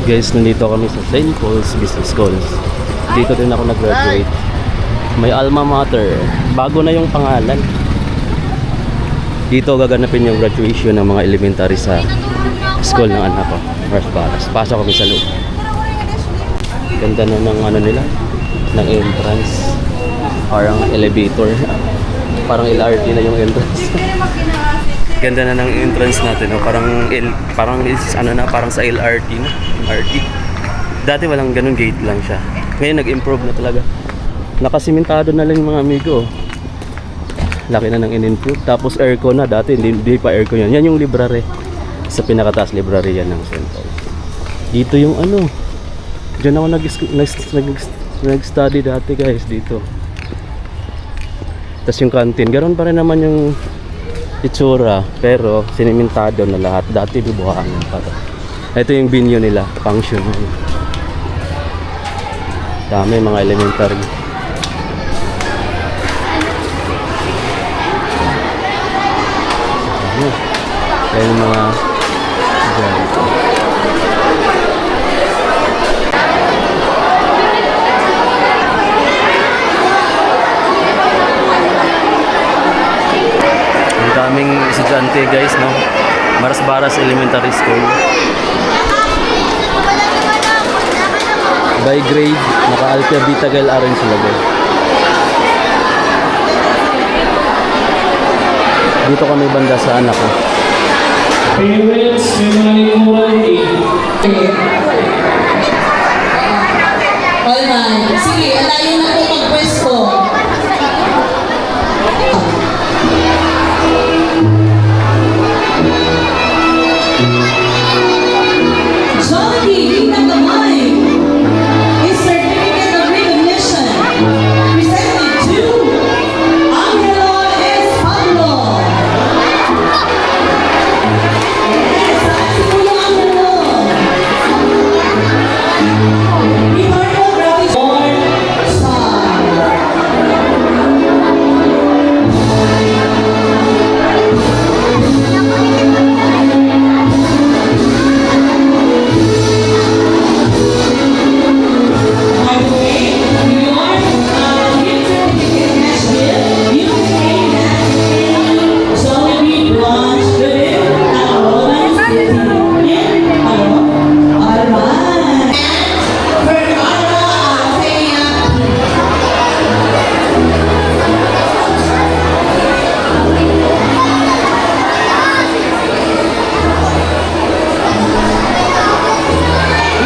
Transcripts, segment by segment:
Guys, nandito kami sa St. Paul's Business School. Dito din ako nag-graduate. May alma mater. Bago na yung pangalan. Dito gaganapin yung graduation ng mga elementary sa school ng anak ko. Pasok kami sa loob. Ganda na ng ano nila, ng entrance. Parang elevator. Parang LRT na yung entrance. Ganda na ng entrance natin, no? Parang sa LRT na. LRT. Dati walang ganun, gate lang siya. Ngayon nag-improve na talaga. Nakasimentado na lang yung mga amigo. Laki na ng in-improve. Tapos aircon na. Dati hindi pa aircon yan. Yan yung library. Sa pinakataas library yan ng St. Paul. Dito yung ano. Diyan ako nag-study dati, guys, dito. Tapos yung canteen. Ganon pa rin naman yung itsura. Pero sinimentado na lahat. Dati bibuhaan pa to. Ito yung venue nila. Function. Dami mga elementary. Ayan yung mga ganito. Ang daming estudyante, guys, no? Maras-Baras Elementary School. By grade, naka-alphabetical arrange sila, guys. Dito kami banda sa anak ko. Parents, may mga likuran Alright. Sige, alayin na po mag-pwesto. Jollibee, King of the Mind. A certificate of recognition presented to Angelo S. Pablo. Yes, si Kuya Angelo. Ricardo Gratis Star.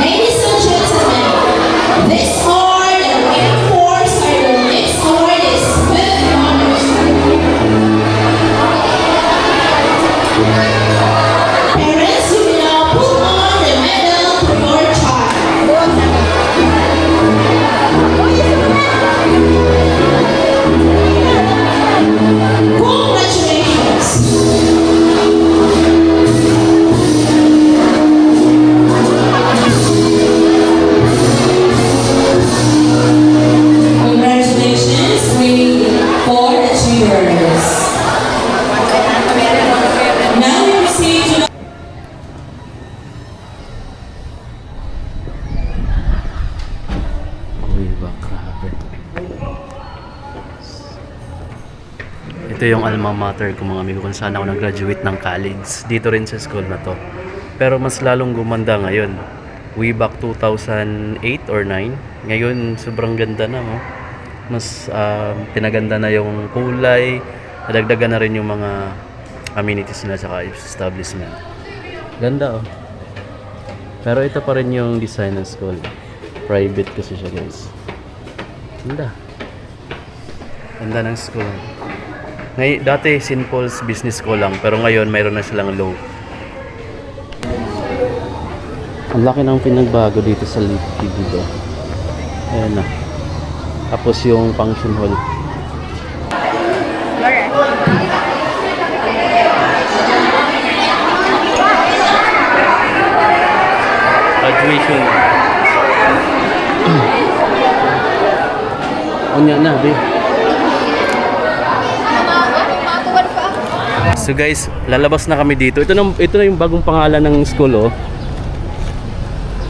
Ladies and gentlemen, this award reinforces our next awardist with honors. Parents, you will now put on the medal to your child. Congratulations. Congratulations, we for achievers. Now we proceed to Uy, grabe. Ito yung alma mater ko, mga amigo, kung saan ako nag-graduate ng college. Dito rin sa school na to. Pero mas lalong gumanda ngayon. Way back 2008 or 9. Ngayon, sobrang ganda na, no? Mas pinaganda na yung kulay. Nadagdagan na rin yung mga amenities nila sa establishment. Ganda, oh. Pero ito pa rin yung design ng school. Private kasi siya, guys. Ganda. Ganda ng school. Dati St. Paul's Business School lang, pero ngayon mayroon na silang law. Ang laki ng pinagbago dito sa Lipi dito. Ayan na. Tapos yung function hall. Graduation. Unya na, be. So guys, lalabas na kami dito. Ito na yung bagong pangalan ng school, oh.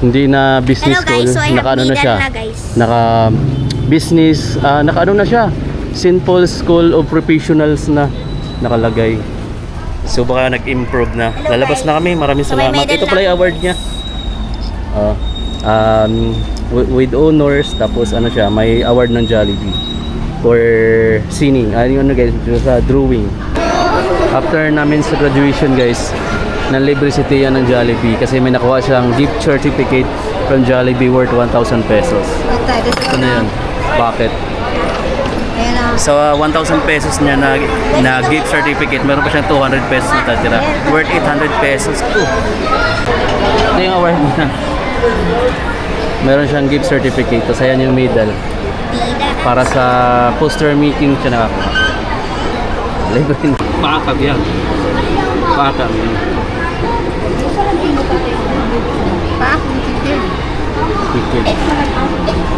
Hindi na business Hello guys, school. so I have Naka ano na middle siya. na guys. Naka business, naka ano na siya. St. Paul's School of Professionals na nakalagay. So baka nag-improve na. Hello, Lalabas guys. na kami. Maraming So, may salamat. medal Ito pala na. yung award niya. With honors, tapos ano siya, may award ng Jollibee for singing. Ano guys, sa drawing. After namin sa graduation guys, nalibre si Tia ng Jollibee kasi may nakuha siyang gift certificate from Jollibee worth 1,000 pesos. Ito na yun. Bakit? So 1,000 pesos niya na gift certificate, meron pa siyang 200 pesos na tatira. Worth 800 pesos. Ito yung award niya. Meron siyang gift certificate. Tapos ayan yung medal. Para sa poster meeting siya nakakuha. Libre na. Pakakab yan. Pakakab yan. Pakakab.